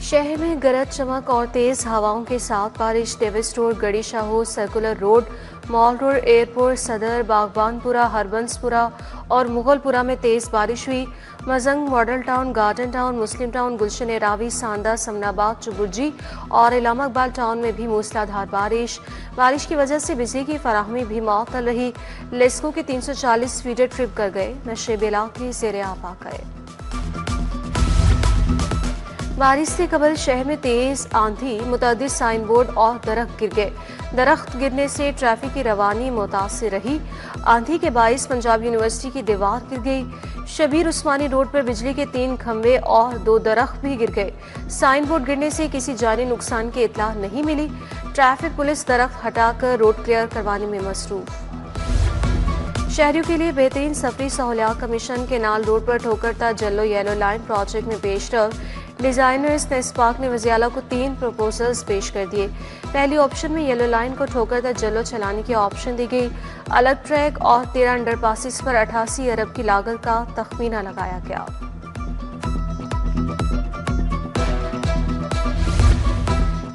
शहर में गरज चमक और तेज हवाओं के साथ बारिश। Davis road, Garhi Shahu, circular road, mall road, airport, Sadar, Baghbanpura, Harbanspura और मुगलपुरा में तेज बारिश हुई। Mozang, model town, garden town, Muslim town, Gulshan एरावी, सांदा, समनाबाद, चुबुर्जी और इलामाबाद टाउन में भी मूसलाधार बारिश की वजह से बिजली की फराहमी भी मअतल रही। लेस्को के 340 फीडर ट्रिप कर गए। नशेब इलाके ज़ेरे आब आ गए। बारिश से कबल शहर में तेज आंधी, मुतअद्दिद साइन बोर्ड और दरख्त गिर गए। दरख्त गिरने से ट्रैफिक की रवानी मुतासिर रही। आंधी के बाइस पंजाब यूनिवर्सिटी की दीवार गिर गई। शबीर उस्मानी रोड पर बिजली के 3 खंभे और 2 दरख्त भी गिर गए। साइन बोर्ड गिरने से किसी जानी नुकसान की इत्तला नहीं मिली। ट्रैफिक पुलिस दरख्त हटाकर रोड क्लियर करवाने में मसरूफ। शहरियों के लिए बेहतरीन सफरी सहूलियात कमीशन केनाल रोड पर ठोकरता जल्लो येलो लाइन प्रोजेक्ट में पेशरफ। डिजाइनर्स नेस्पाक ने वज़ियाला को 3 प्रपोजल्स पेश कर दिए। पहली ऑप्शन में येलो लाइन को ठोकरता जल्लो चलाने की ऑप्शन दी गई। अलग ट्रैक और 13 अंडरपासिस पर 88 अरब की लागत का तखमीना लगाया गया।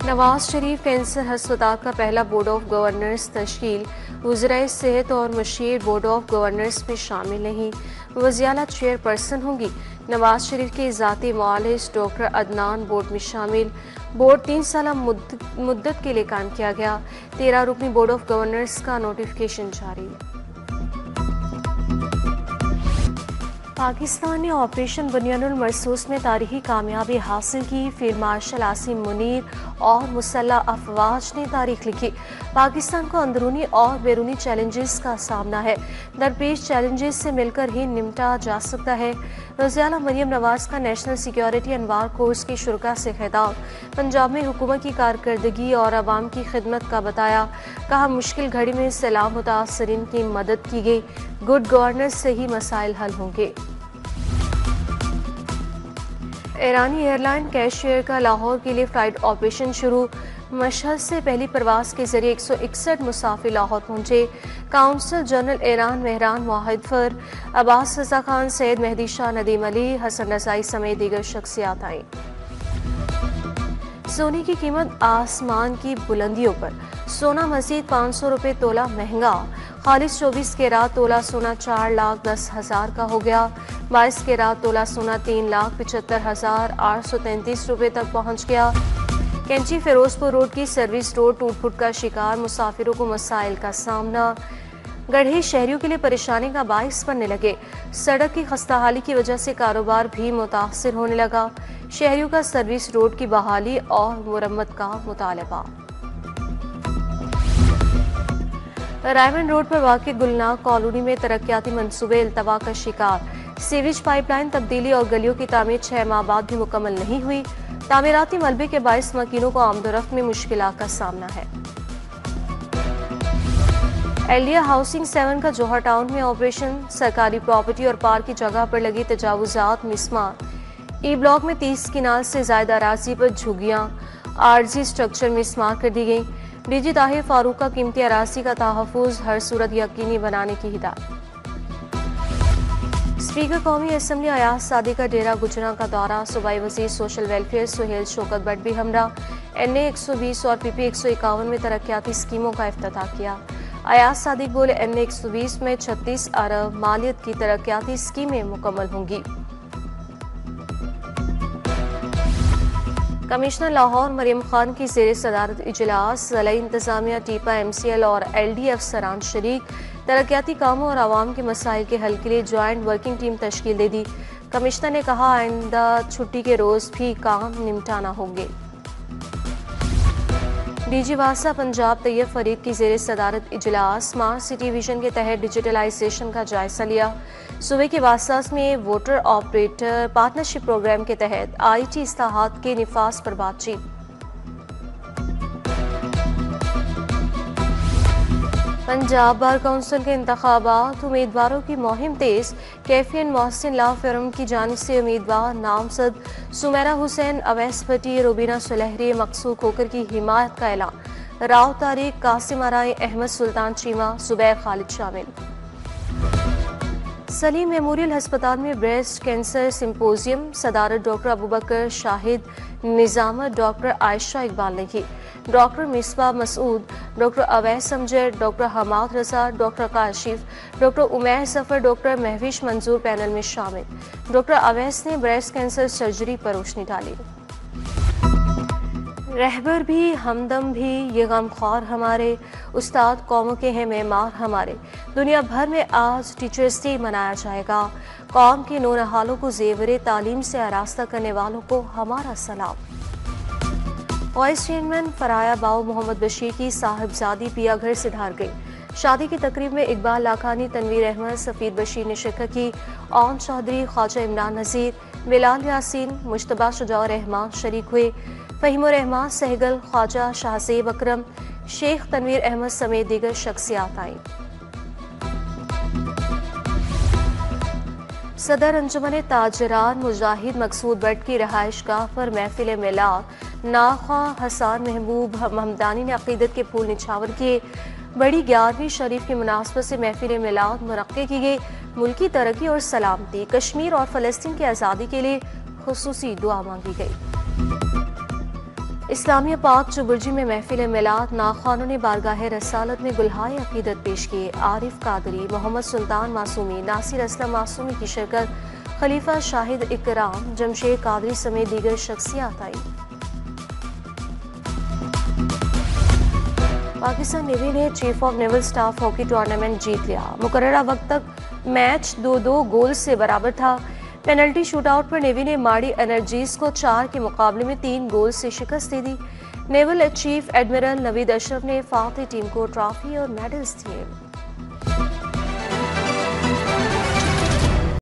नवाज शरीफ कैंसर अस्पताल का पहला बोर्ड ऑफ गवर्नर्स तश्कील। वज़राए सेहत और मशीर बोर्ड ऑफ गवर्नर्स में शामिल नहीं। वज़ियाला चेयरपर्सन होंगी। नवाज शरीफ के ज़ाती मुआलिज डॉक्टर अदनान बोर्ड में शामिल। बोर्ड 3 साल मुद्दत के लिए कायम किया गया। 13 रुकनी बोर्ड ऑफ गवर्नर्स का नोटिफिकेशन जारी। पाकिस्तान ने ऑपरेशन बुनियानुल मरसूस में तारीखी कामयाबी हासिल की। फील्ड मार्शल आसिम मुनीर और मुसल्लह अफवाज ने तारीख लिखी। पाकिस्तान को अंदरूनी और बैरूनी चैलेंजेस का सामना है। दरपेश चैलेंजेस से मिलकर ही निपटा जा सकता है। वज़ीर मरियम नवाज का नेशनल सिक्योरिटी अनवार कोर्स की शुरा से खिताब। पंजाब में हुकूमत की कारकर्दगी और आवाम की खिदमत का बताया। कहा, मुश्किल घड़ी में सैलाब मुतासरीन की मदद की गई। गुड गवर्नेंस से ही मसाइल हल होंगे। ईरानी एयरलाइन कैशियर का लाहौर के लिए फ्लाइट ऑपरेशन शुरू। मशहद से पहली परवाज के जरिए 161 मुसाफिर लाहौर पहुंचे। काउंसल जनरल ईरान मेहरान मुहिद्दर, अब्बास रजा खान, सैयद मेहदी शाह, नदीम अली, हसन रजाई समेत दीगर शख्सियात आईं। सोने की कीमत आसमान की बुलंदियों पर। सोना मजीद 500 रुपये तोला महंगा। खालिस 24 कैरात तोला सोना 4,10,000 का हो गया। 22 कैरात तोला सोना 3,75,833 रुपये तक पहुंच गया। कैंची फिरोजपुर रोड की सर्विस रोड टूट फुट का शिकार, मुसाफिरों को मसाइल का सामना। गढ़े शहरियों के लिए परेशानी का बाइस बनने लगे। सड़क की खस्ताहाली की वजह से कारोबार भी मुतासिर होने लगा। शहरियों का सर्विस रोड की बहाली और मुरम्मत का मुतालबा। रायमंड रोड पर वाक़ गुलनाग कॉलोनी में तरक्याती मंसूबे इल्तवा का शिकार। सीवेज पाइपलाइन तब्दीली और गलियों की तामीर 6 माह बाद भी मुकम्मल नहीं हुई। तामीराती मलबे के बाइस मकीनों को आमदोरफ्त में मुश्किलात का सामना है। एलिया हाउसिंग 7 का जोहर टाउन में ऑपरेशन। सरकारी प्रॉपर्टी और पार्क की जगह पर लगी तजावुजात मिसमार। ई ब्लॉक में 30 किनाल से ज्यादा अराजी पर झुग्गियां, आरजी स्ट्रक्चर मिसमार कर दी गई। डीजी ताहिर फारूक का कीमती अराजी का तहफ़्फ़ुज़ हर सूरत यकीनी बनाने की हिदायत। स्पीकर कौमी असम्बली अयाज सादी का डेरा गुजरा का दौरा। सूबाई वज़ीर सोशल वेलफेयर सुहेल शौकत बट भी हमरा। NA 120 और PP 151 में तरक्याती स्कीमों का इफ्तिताह किया। अयाज सादिक बोले, NA 120 में 36 अरब मालियत की तरक्याती स्कीमें मुकम्मल होंगी। कमिश्नर लाहौर मरियम खान की ज़ेरे सदारत इजलास। ज़िला इंतज़ामिया, टीपा, MCL और LD अफसरान शरीक। तरक्याती कामों और आवाम के मसाइल के हल के लिए ज्वाइंट वर्किंग टीम तश्कील दे दी। कमिश्नर ने कहा, आइंदा छुट्टी के रोज़ भी काम निपटाना होंगे। DG वासा पंजाब तैयब फरीद की ज़ेरे सदारत इजलास। स्मार्ट सिटी विजन के तहत डिजिटलाइजेशन का जायजा लिया। सूबे के वासास में वोटर ऑपरेटर पार्टनरशिप प्रोग्राम के तहत IT इस्लाहात के निफाज पर बातचीत। पंजाब बार काउंसिल के इंतखाबात। उम्मीदवारों की मुहिम तेज। कैफियन मोहसिन ला फर्म की जानिब से उम्मीदवार नामजद सुमेरा हुसैन, अवैस भट्टी, रुबीना सुलहरी, मकसूद खोकर की हिमायत का ऐलान। राव तारिक, कासिम आराई, अहमद सुल्तान चीमा, जुबैर खालिद शामिल। सलीम मेमोरियल अस्पताल में ब्रेस्ट कैंसर सिंपोजियम सदारत डॉक्टर अबूबकर शाहिद, निजामत डॉक्टर आयशा इकबाल ने की। डॉक्टर मिसबा मसूद, डॉक्टर अवैस समजर, doctor Hammad Raza, doctor Kashif, doctor Umair Safar, doctor Mahwish Manzoor panel में शामिल। डॉक्टर अवैस ने ब्रेस्ट कैंसर सर्जरी पर रोशनी डाली। रहबर भी हमदम भी ये गमख्वार हमारे, उस्ताद कौमों के हैं मेमार हमारे। दुनिया भर में आज टीचर्स डे मनाया जाएगा। कौम के नौनहालों को जेवरे तालीम से आरास्ता करने वालों को हमारा सलाम। वाइस चेयरमैन फराया बाऊ मोहम्मद बशीर की साहिबजादी पिया घर से धार गई। शादी की तकरीब में इकबाल लाखानी, तनवीर अहमद, सफीर बशीर ने शिरकत की। ओन चौधरी, ख्वाजा इमरान नज़ीर, बिलाल यासीन, मुश्तबा शुजा रहमान शरीक हुए। फहीमुर रहमान सहगल, ख्वाजा शाहजेब अकरम, शेख तनवीर अहमद समेत दीगर शख्सियात आईं। सदर अंजुमन ताजरान मुजाहिद मकसूद भट्ट की रहायशगाह पर महफिल मिलाद नाखा हसान महबूब महमदानी ने अकीदत के फूल निछावर किए। बड़ी 11वीं शरीफ की मुनासबत से महफिल मिलाद मुनक्किद की गई। मुल्की तरक्की और सलामती, कश्मीर और फलस्तीन की आज़ादी के लिए खुसूसी दुआ मांगी गई। इस्लामिया पाक चुबुर्जी में महफिल मिलाद नाख्वानों ने बारगाह रसालत में गुलहाए अकीदत पेश किए। आरिफ कादरी, मोहम्मद सुल्तान मासूमी, नासिर असलम मासूमी की शिरकत। खलीफा शाहिद इकराम, जमशेद कादरी समेत दीगर शख्सियात आई। पाकिस्तान नेवी ने chief of naval staff hockey tournament जीत लिया। मुकर्ररा वक्त तक मैच 2-2 गोल से बराबर था। पेनल्टी शूटआउट पर नेवी ने माड़ी एनर्जीज को 4 के मुकाबले में 3 गोल से शिकस्त दे दी। Naval chief admiral Naveed Ashraf ने फातह टीम को ट्रॉफी और मेडल्स दिए।